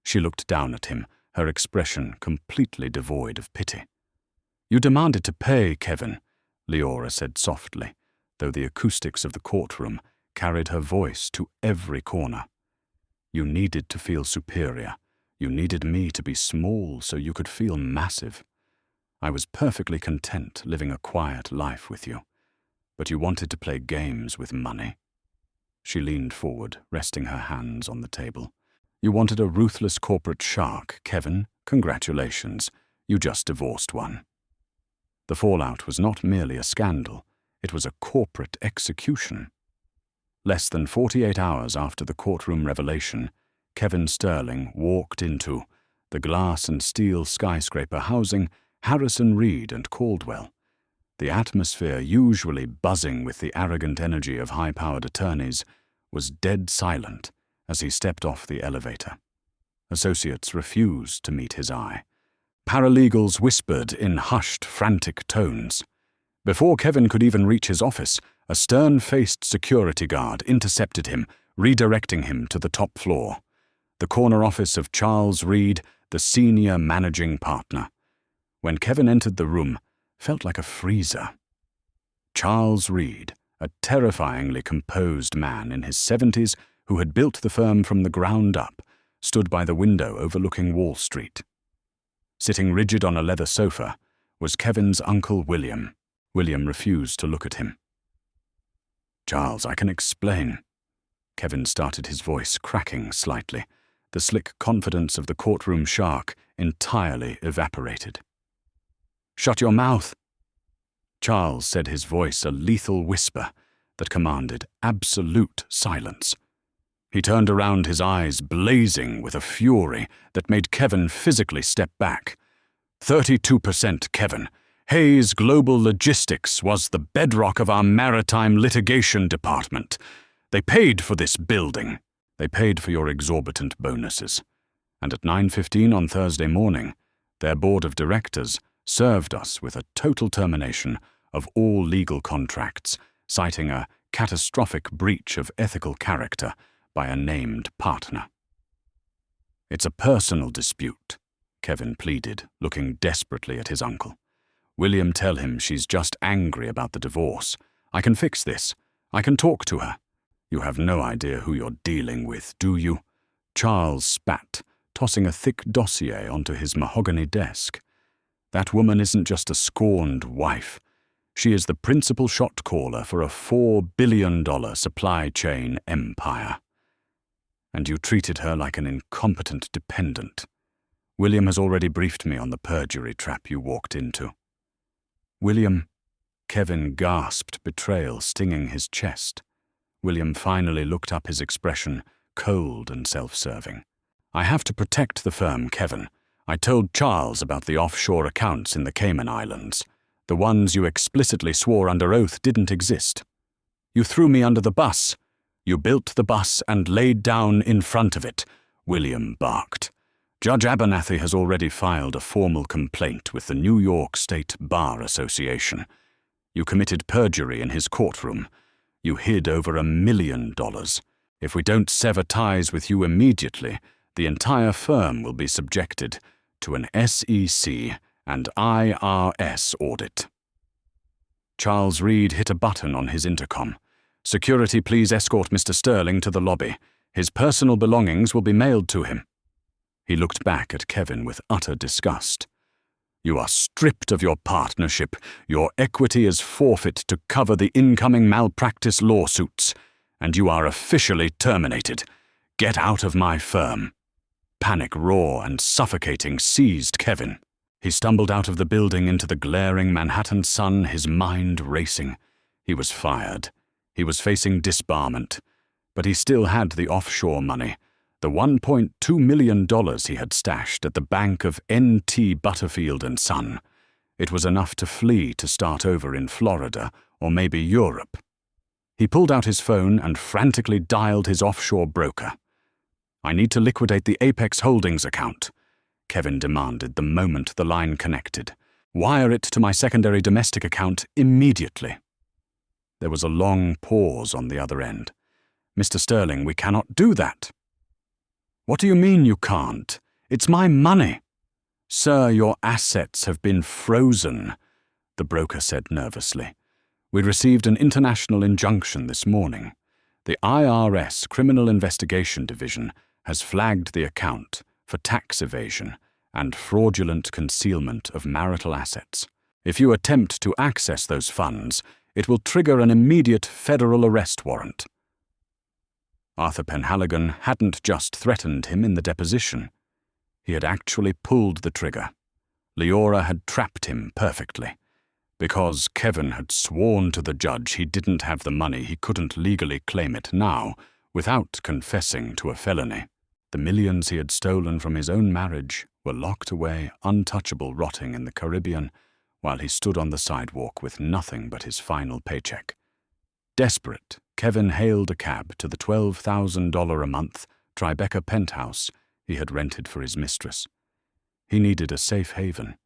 She looked down at him, her expression completely devoid of pity. You demanded to pay, Kevin, Leora said softly, though the acoustics of the courtroom carried her voice to every corner. You needed to feel superior. You needed me to be small so you could feel massive. I was perfectly content living a quiet life with you, but you wanted to play games with money. She leaned forward, resting her hands on the table. You wanted a ruthless corporate shark, Kevin. Congratulations, you just divorced one. The fallout was not merely a scandal, it was a corporate execution. Less than 48 hours after the courtroom revelation, Kevin Sterling walked into the glass and steel skyscraper housing Harrison Reed and Caldwell. The atmosphere, usually buzzing with the arrogant energy of high-powered attorneys, was dead silent as he stepped off the elevator. Associates refused to meet his eye. Paralegals whispered in hushed, frantic tones. Before Kevin could even reach his office, a stern-faced security guard intercepted him, redirecting him to the top floor, the corner office of Charles Reed, the senior managing partner. When Kevin entered the room, felt like a freezer. Charles Reed, a terrifyingly composed man in his 70s who had built the firm from the ground up, stood by the window overlooking Wall Street. Sitting rigid on a leather sofa was Kevin's uncle William. William refused to look at him. "Charles, I can explain." Kevin started, his voice cracking slightly. The slick confidence of the courtroom shark entirely evaporated. "Shut your mouth." Charles said, his voice a lethal whisper that commanded absolute silence. He turned around, his eyes blazing with a fury that made Kevin physically step back. 32%, Kevin. Hayes Global Logistics was the bedrock of our maritime litigation department. They paid for this building. They paid for your exorbitant bonuses. And at 9:15 on Thursday morning, their board of directors served us with a total termination of all legal contracts, citing a catastrophic breach of ethical character by a named partner. "It's a personal dispute," Kevin pleaded, looking desperately at his uncle. "William, tell him she's just angry about the divorce. I can fix this. I can talk to her." "You have no idea who you're dealing with, do you?" Charles spat, tossing a thick dossier onto his mahogany desk. "That woman isn't just a scorned wife. She is the principal shot caller for a $4 billion supply chain empire. And you treated her like an incompetent dependent. William has already briefed me on the perjury trap you walked into." "William," Kevin gasped, betrayal stinging his chest. William finally looked up, his expression cold and self-serving. "I have to protect the firm, Kevin. I told Charles about the offshore accounts in the Cayman Islands. The ones you explicitly swore under oath didn't exist. You threw me under the bus. You built the bus and laid down in front of it," William barked. "Judge Abernathy has already filed a formal complaint with the New York State Bar Association. You committed perjury in his courtroom. You hid over $1 million. If we don't sever ties with you immediately, the entire firm will be subjected to an SEC and IRS audit." Charles Reed hit a button on his intercom. "Security, please escort Mr. Sterling to the lobby. His personal belongings will be mailed to him." He looked back at Kevin with utter disgust. "You are stripped of your partnership. Your equity is forfeit to cover the incoming malpractice lawsuits, and you are officially terminated. Get out of my firm." Panic, raw and suffocating, seized Kevin. He stumbled out of the building into the glaring Manhattan sun, his mind racing. He was fired. He was facing disbarment. But he still had the offshore money, the $1.2 million he had stashed at the bank of N.T. Butterfield and Son. It was enough to flee to start over in Florida or maybe Europe. He pulled out his phone and frantically dialed his offshore broker. "I need to liquidate the Apex Holdings account," Kevin demanded the moment the line connected. "Wire it to my secondary domestic account immediately." There was a long pause on the other end. "Mr. Sterling, we cannot do that." "What do you mean you can't? It's my money." "Sir, your assets have been frozen. the broker said nervously. "We received an international injunction this morning. The IRS Criminal Investigation Division has flagged the account for tax evasion and fraudulent concealment of marital assets. If you attempt to access those funds, it will trigger an immediate federal arrest warrant." Arthur Penhaligon hadn't just threatened him in the deposition. He had actually pulled the trigger. Leora had trapped him perfectly. Because Kevin had sworn to the judge he didn't have the money, he couldn't legally claim it now without confessing to a felony. The millions he had stolen from his own marriage were locked away, untouchable, rotting in the Caribbean, while he stood on the sidewalk with nothing but his final paycheck. Desperate, Kevin hailed a cab to the $12,000 a month Tribeca penthouse he had rented for his mistress. He needed a safe haven.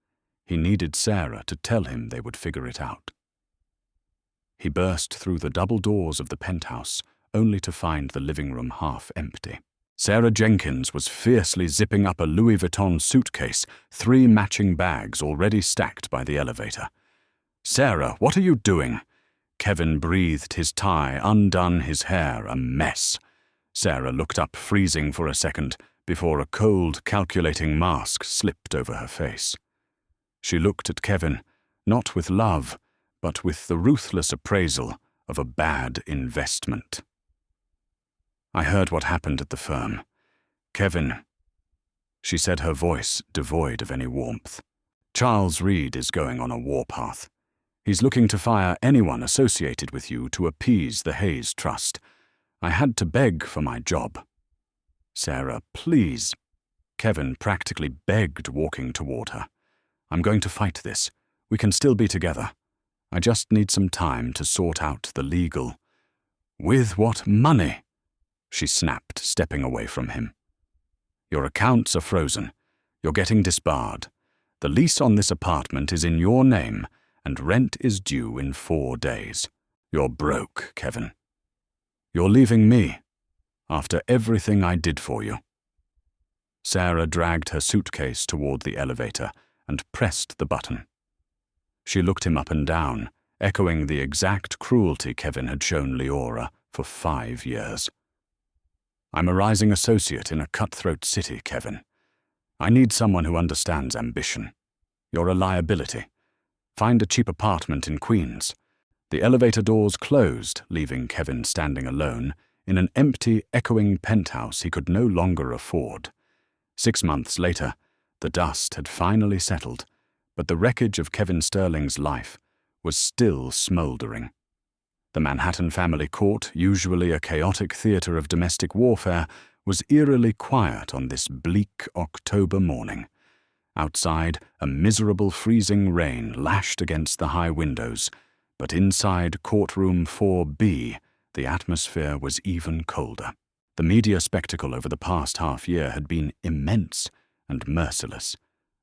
He needed Sarah to tell him they would figure it out. He burst through the double doors of the penthouse, only to find the living room half empty. Sarah Jenkins was fiercely zipping up a Louis Vuitton suitcase, 3 matching bags already stacked by the elevator. "Sarah, what are you doing?" Kevin breathed, his tie undone, his hair a mess. Sarah looked up, freezing for a second, before a cold, calculating mask slipped over her face. She looked at Kevin, not with love, but with the ruthless appraisal of a bad investment. "I heard what happened at the firm. Kevin," she said, her voice devoid of any warmth. "Charles Reed is going on a warpath. He's looking to fire anyone associated with you to appease the Hayes Trust. I had to beg for my job." "Sarah, please." Kevin practically begged, walking toward her. "I'm going to fight this. We can still be together. I just need some time to sort out the legal." "With what money?" she snapped, stepping away from him. "Your accounts are frozen. You're getting disbarred. The lease on this apartment is in your name, and rent is due in 4 days. You're broke, Kevin. You're leaving me, after everything I did for you." Sarah dragged her suitcase toward the elevator and pressed the button. She looked him up and down, echoing the exact cruelty Kevin had shown Leora for 5 years. "I'm a rising associate in a cutthroat city, Kevin. I need someone who understands ambition. You're a liability. Find a cheap apartment in Queens." The elevator doors closed, leaving Kevin standing alone in an empty, echoing penthouse he could no longer afford. 6 months later, the dust had finally settled, but the wreckage of Kevin Sterling's life was still smoldering. The Manhattan family court, usually a chaotic theater of domestic warfare, was eerily quiet on this bleak October morning. Outside, a miserable freezing rain lashed against the high windows, but inside courtroom 4B, the atmosphere was even colder. The media spectacle over the past half-year had been immense and merciless.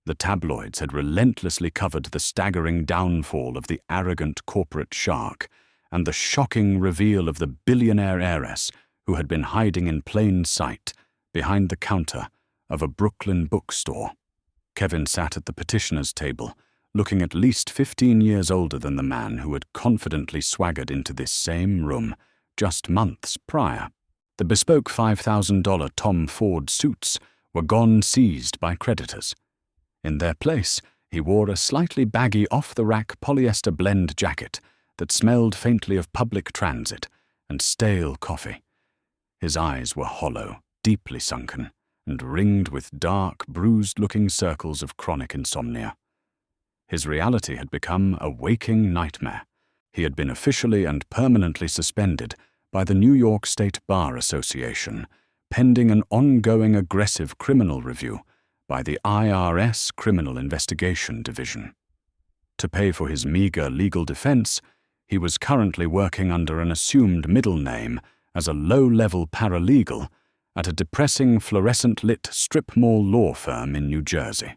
The tabloids had relentlessly covered the staggering downfall of the arrogant corporate shark and the shocking reveal of the billionaire heiress who had been hiding in plain sight behind the counter of a Brooklyn bookstore. Kevin sat at the petitioner's table, looking at least 15 years older than the man who had confidently swaggered into this same room just months prior. The bespoke $5,000 Tom Ford suits were gone, seized by creditors. In their place, he wore a slightly baggy off-the-rack polyester blend jacket that smelled faintly of public transit and stale coffee. His eyes were hollow, deeply sunken, and ringed with dark, bruised-looking circles of chronic insomnia. His reality had become a waking nightmare. He had been officially and permanently suspended by the New York State Bar Association, pending an ongoing aggressive criminal review by the IRS Criminal Investigation Division. To pay for his meager legal defense, he was currently working under an assumed middle name as a low-level paralegal at a depressing fluorescent-lit strip mall law firm in New Jersey.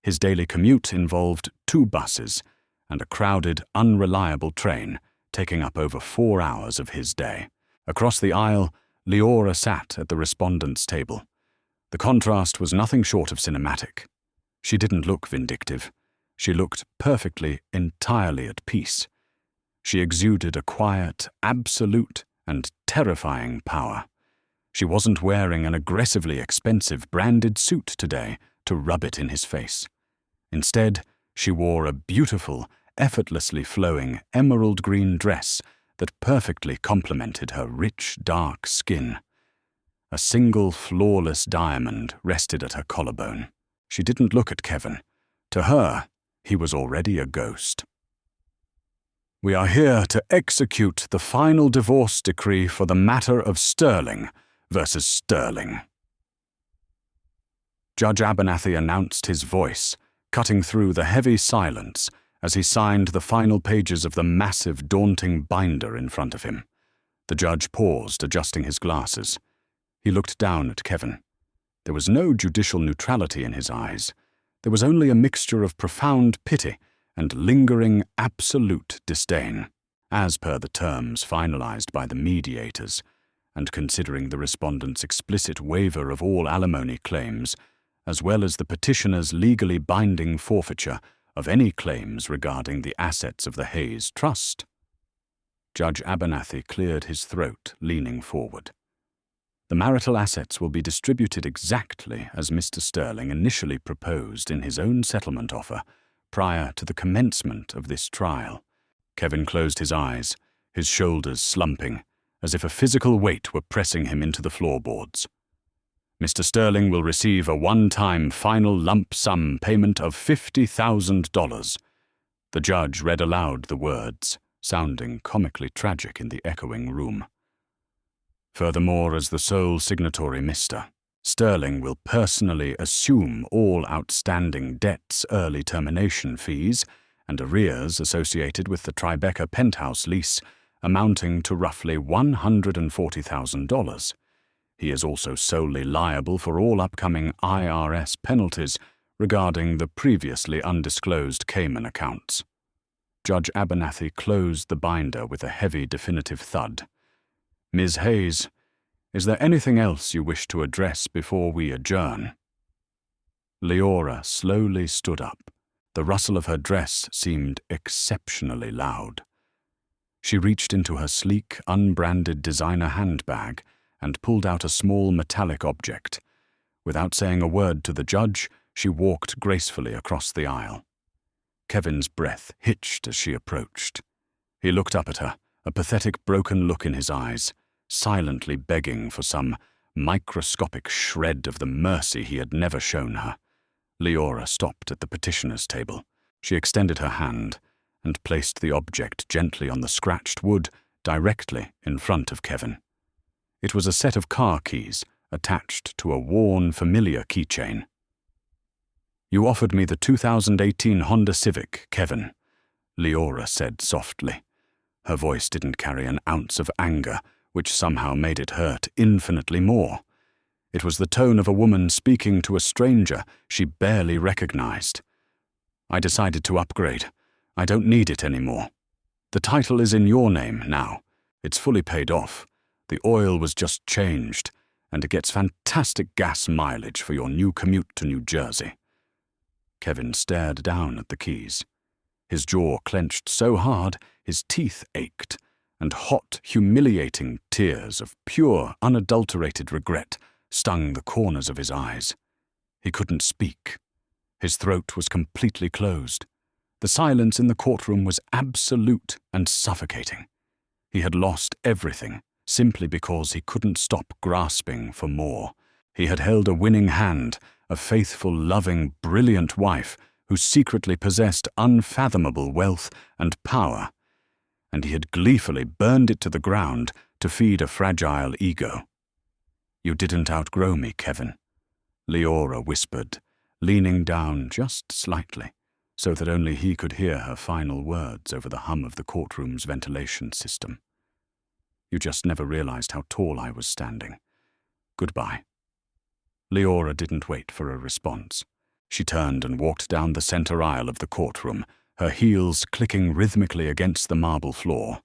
His daily commute involved 2 buses and a crowded, unreliable train, taking up over 4 hours of his day. Across the aisle, Leora sat at the respondent's table. The contrast was nothing short of cinematic. She didn't look vindictive. She looked perfectly, entirely at peace. She exuded a quiet, absolute, and terrifying power. She wasn't wearing an aggressively expensive branded suit today to rub it in his face. Instead, she wore a beautiful, effortlessly flowing emerald green dress that perfectly complemented her rich, dark skin. A single flawless diamond rested at her collarbone. She didn't look at Kevin. To her, he was already a ghost. "We are here to execute the final divorce decree for the matter of Sterling versus Sterling." Judge Abernathy announced his voice, cutting through the heavy silence as he signed the final pages of the massive, daunting binder in front of him. The judge paused, adjusting his glasses. He looked down at Kevin. There was no judicial neutrality in his eyes. There was only a mixture of profound pity and lingering, absolute disdain. As per the terms finalized by the mediators, and considering the respondent's explicit waiver of all alimony claims, as well as the petitioner's legally binding forfeiture of any claims regarding the assets of the Hayes Trust. Judge Abernathy cleared his throat, leaning forward. The marital assets will be distributed exactly as Mr. Sterling initially proposed in his own settlement offer prior to the commencement of this trial. Kevin closed his eyes, his shoulders slumping, as if a physical weight were pressing him into the floorboards. Mr. Sterling will receive a one-time final lump sum payment of $50,000. The judge read aloud the words, sounding comically tragic in the echoing room. Furthermore, as the sole signatory, Mr. Sterling will personally assume all outstanding debts, early termination fees, and arrears associated with the Tribeca penthouse lease, amounting to roughly $140,000. He is also solely liable for all upcoming IRS penalties regarding the previously undisclosed Cayman accounts. Judge Abernathy closed the binder with a heavy, definitive thud. "Ms. Hayes, is there anything else you wish to address before we adjourn?" Leora slowly stood up. The rustle of her dress seemed exceptionally loud. She reached into her sleek, unbranded designer handbag and pulled out a small metallic object. Without saying a word to the judge, she walked gracefully across the aisle. Kevin's breath hitched as she approached. He looked up at her, a pathetic, broken look in his eyes, silently begging for some microscopic shred of the mercy he had never shown her. Leora stopped at the petitioner's table. She extended her hand and placed the object gently on the scratched wood directly in front of Kevin. It was a set of car keys attached to a worn, familiar keychain. "You offered me the 2018 Honda Civic, Kevin," Leora said softly. Her voice didn't carry an ounce of anger, which somehow made it hurt infinitely more. It was the tone of a woman speaking to a stranger she barely recognized. "I decided to upgrade. I don't need it anymore. The title is in your name now. It's fully paid off. The oil was just changed, and it gets fantastic gas mileage for your new commute to New Jersey." Kevin stared down at the keys. His jaw clenched so hard his teeth ached, and hot, humiliating tears of pure, unadulterated regret stung the corners of his eyes. He couldn't speak. His throat was completely closed. The silence in the courtroom was absolute and suffocating. He had lost everything simply because he couldn't stop grasping for more. He had held a winning hand, a faithful, loving, brilliant wife who secretly possessed unfathomable wealth and power, and he had gleefully burned it to the ground to feed a fragile ego. "You didn't outgrow me, Kevin," Leora whispered, leaning down just slightly, so that only he could hear her final words over the hum of the courtroom's ventilation system. "You just never realized how tall I was standing. Goodbye." Leora didn't wait for a response. She turned and walked down the center aisle of the courtroom, her heels clicking rhythmically against the marble floor.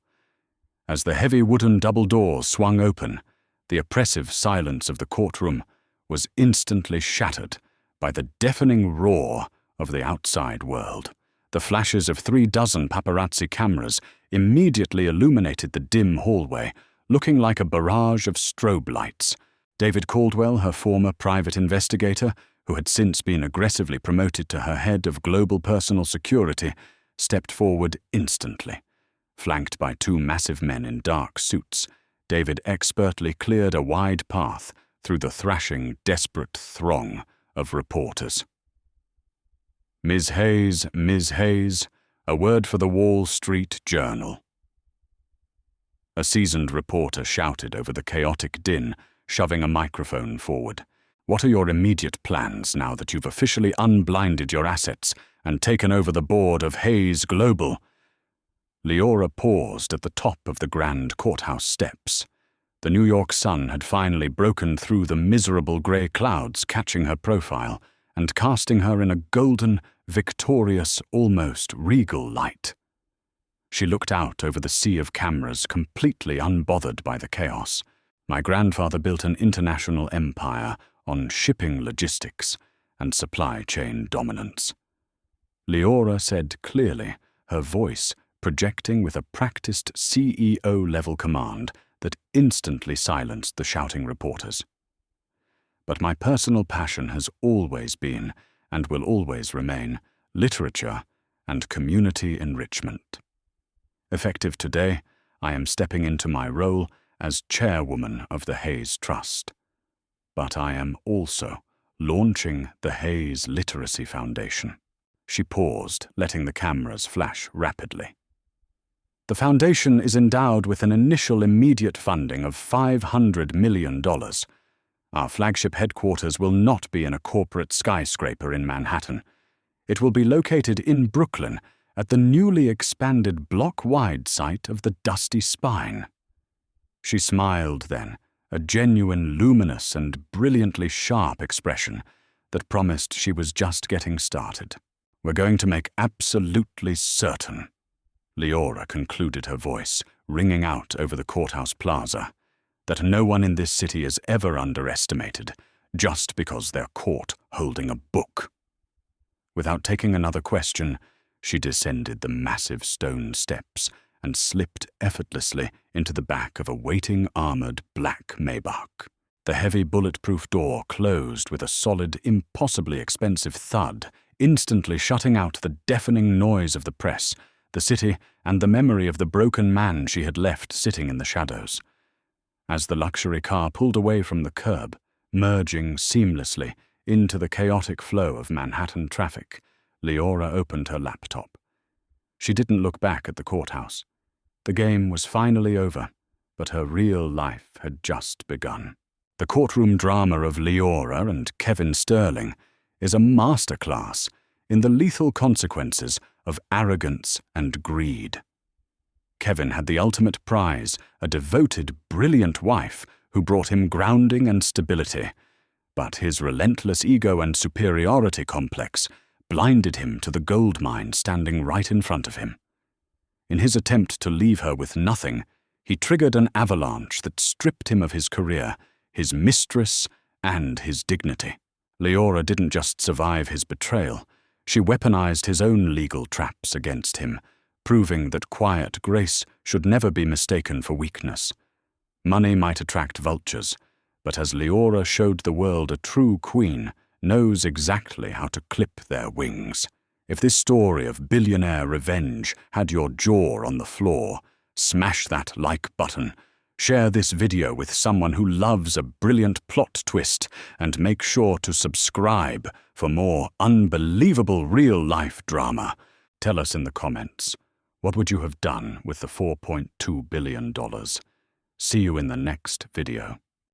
As the heavy wooden double doors swung open, the oppressive silence of the courtroom was instantly shattered by the deafening roar of the outside world. The flashes of 36 paparazzi cameras immediately illuminated the dim hallway, looking like a barrage of strobe lights. David Caldwell, her former private investigator, who had since been aggressively promoted to her head of global personal security, stepped forward instantly. Flanked by two massive men in dark suits, David expertly cleared a wide path through the thrashing, desperate throng of reporters. Ms. Hayes, a word for the Wall Street Journal. A seasoned reporter shouted over the chaotic din, shoving a microphone forward. What are your immediate plans now that you've officially unblinded your assets and taken over the board of Hayes Global? Leora paused at the top of the grand courthouse steps. The New York sun had finally broken through the miserable grey clouds, catching her profile and casting her in a golden, victorious, almost regal light. She looked out over the sea of cameras, completely unbothered by the chaos. My grandfather built an international empire on shipping logistics and supply chain dominance. Leora said clearly, her voice projecting with a practiced CEO-level command that instantly silenced the shouting reporters. But my personal passion has always been, and will always remain, literature and community enrichment. Effective today, I am stepping into my role as chairwoman of the Hayes Trust. But I am also launching the Hayes Literacy Foundation. She paused, letting the cameras flash rapidly. The foundation is endowed with an initial immediate funding of $500 million. Our flagship headquarters will not be in a corporate skyscraper in Manhattan. It will be located in Brooklyn at the newly expanded block-wide site of the Dusty Spine. She smiled then, a genuine, luminous and brilliantly sharp expression that promised she was just getting started. We're going to make absolutely certain, Leora concluded, her voice ringing out over the courthouse plaza, that no one in this city is ever underestimated just because they're caught holding a book. Without taking another question, she descended the massive stone steps and slipped effortlessly into the back of a waiting armored black Maybach. The heavy bulletproof door closed with a solid, impossibly expensive thud, instantly shutting out the deafening noise of the press, the city, and the memory of the broken man she had left sitting in the shadows. As the luxury car pulled away from the curb, merging seamlessly into the chaotic flow of Manhattan traffic, Leora opened her laptop. She didn't look back at the courthouse. The game was finally over, but her real life had just begun. The courtroom drama of Leora and Kevin Sterling is a masterclass in the lethal consequences of arrogance and greed. Kevin had the ultimate prize, a devoted, brilliant wife who brought him grounding and stability, but his relentless ego and superiority complex blinded him to the gold mine standing right in front of him. In his attempt to leave her with nothing, he triggered an avalanche that stripped him of his career, his mistress, and his dignity. Leora didn't just survive his betrayal, she weaponized his own legal traps against him, proving that quiet grace should never be mistaken for weakness. Money might attract vultures, but as Leora showed the world, a true queen knows exactly how to clip their wings. If this story of billionaire revenge had your jaw on the floor, smash that like button, share this video with someone who loves a brilliant plot twist, and make sure to subscribe for more unbelievable real-life drama. Tell us in the comments, what would you have done with the $4.2 billion? See you in the next video.